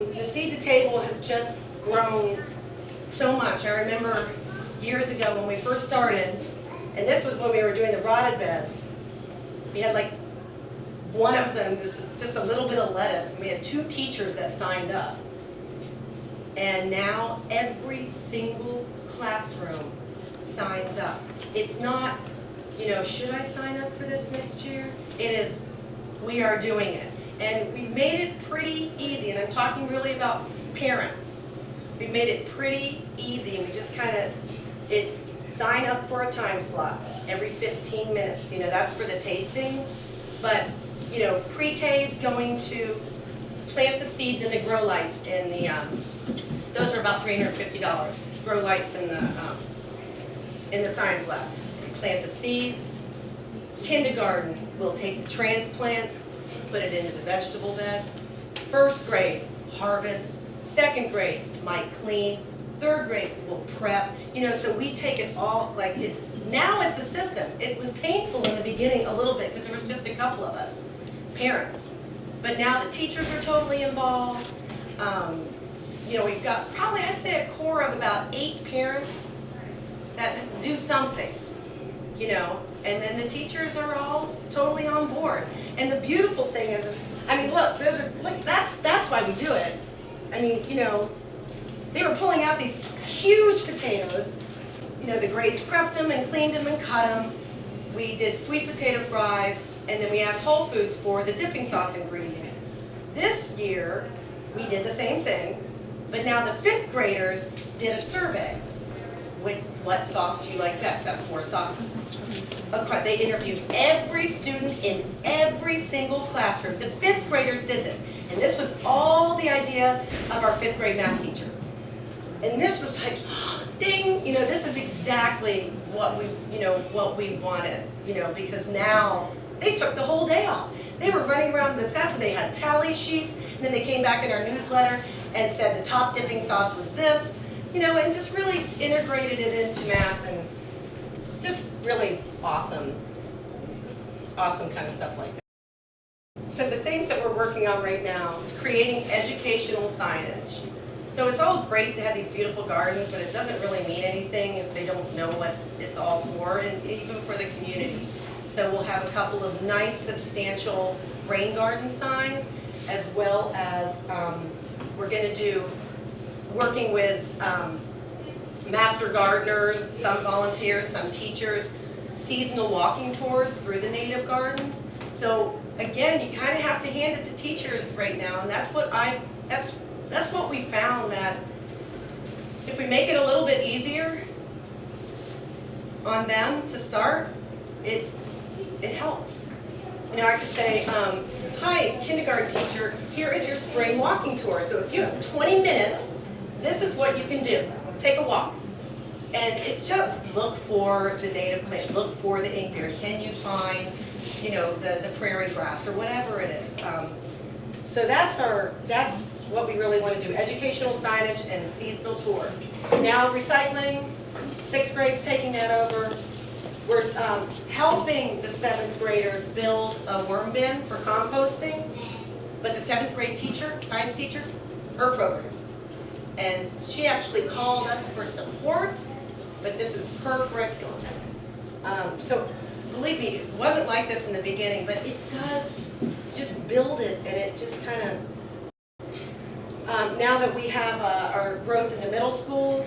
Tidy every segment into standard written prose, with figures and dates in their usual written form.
The seed to table has just grown so much. I remember years ago when we first started, and this was when we were doing the rotted beds, we had like one of them, just a little bit of lettuce, and we had 2 teachers that signed up. And now every single classroom signs up. It's not, should I sign up for this next year? It is, we are doing it. And we've made it pretty easy, and I'm talking really about parents. We've made it pretty easy, and we just it's sign up for a time slot every 15 minutes. That's for the tastings. But, pre-K is going to plant the seeds in the grow lights in the, those are about $350, grow lights in the science lab. We plant the seeds. Kindergarten will take the transplant, put it into the vegetable bed. 1st grade, harvest. 2nd grade, might clean. 3rd grade, will prep. So we take it all, now it's a system. It was painful in the beginning a little bit because there was just a couple of us, parents. But now the teachers are totally involved. We've got probably, I'd say, a core of about 8 parents that do something, and then the teachers are all totally on board. And the beautiful thing is look, that's why we do it. They were pulling out these huge potatoes. The grades prepped them and cleaned them and cut them. We did sweet potato fries, and then we asked Whole Foods for the dipping sauce ingredients. This year, we did the same thing, but now the 5th graders did a survey. What sauce do you like best out of 4 sauces? They interviewed every student in every single classroom. The 5th graders did this, and this was all the idea of our 5th grade math teacher. And this was like, ding, this is exactly what we wanted, because now they took the whole day off. They were running around this class, and they had tally sheets, and then they came back in our newsletter and said the top dipping sauce was this, and just really integrated it into math, and just really awesome kind of stuff like that. So the things that we're working on right now is creating educational signage. So it's all great to have these beautiful gardens, but it doesn't really mean anything if they don't know what it's all for, and even for the community. So we'll have a couple of nice, substantial rain garden signs, as well as we're going to do, working with master gardeners, some volunteers, some teachers, seasonal walking tours through the native gardens. So again, you kind of have to hand it to teachers right now, and that's what we found, that if we make it a little bit easier on them to start, it helps. I could say, hi, kindergarten teacher, here is your spring walking tour. So if you have 20 minutes, this is what you can do. Take a walk. And it just look for the native plant, look for the inkberry. Can you find, the prairie grass or whatever it is. So that's what we really want to do, educational signage and seasonal tours. Now recycling, 6th grade's taking that over. We're helping the 7th graders build a worm bin for composting, but the 7th grade teacher, science teacher, her program. And she actually called us for support, but this is her curriculum. So believe me, it wasn't like this in the beginning, but it does just build it, and it just kind of, now that we have our growth in the middle school,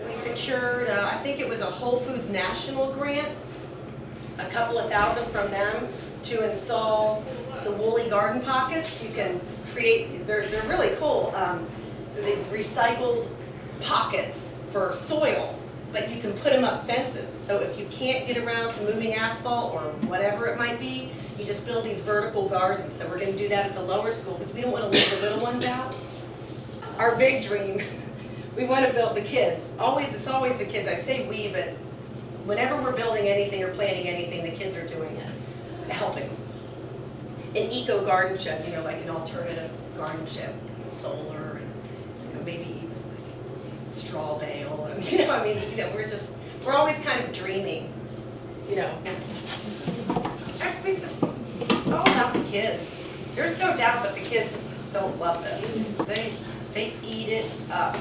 we secured, I think it was a Whole Foods national grant, a couple of thousand from them to install the woolly garden pockets. You can create, they're really cool, these recycled pockets for soil, but you can put them up fences. So if you can't get around to moving asphalt or whatever it might be, you just build these vertical gardens. So we're going to do that at the lower school because we don't want to leave the little ones out. Our big dream, we want to build the kids. It's always the kids. I say we, but whenever we're building anything or planning anything, the kids are doing it, helping. An eco garden shed, like an alternative garden shed, solar, and maybe even straw bale. We're always kind of dreaming, It's all about the kids. There's no doubt that the kids don't love this. They eat it up.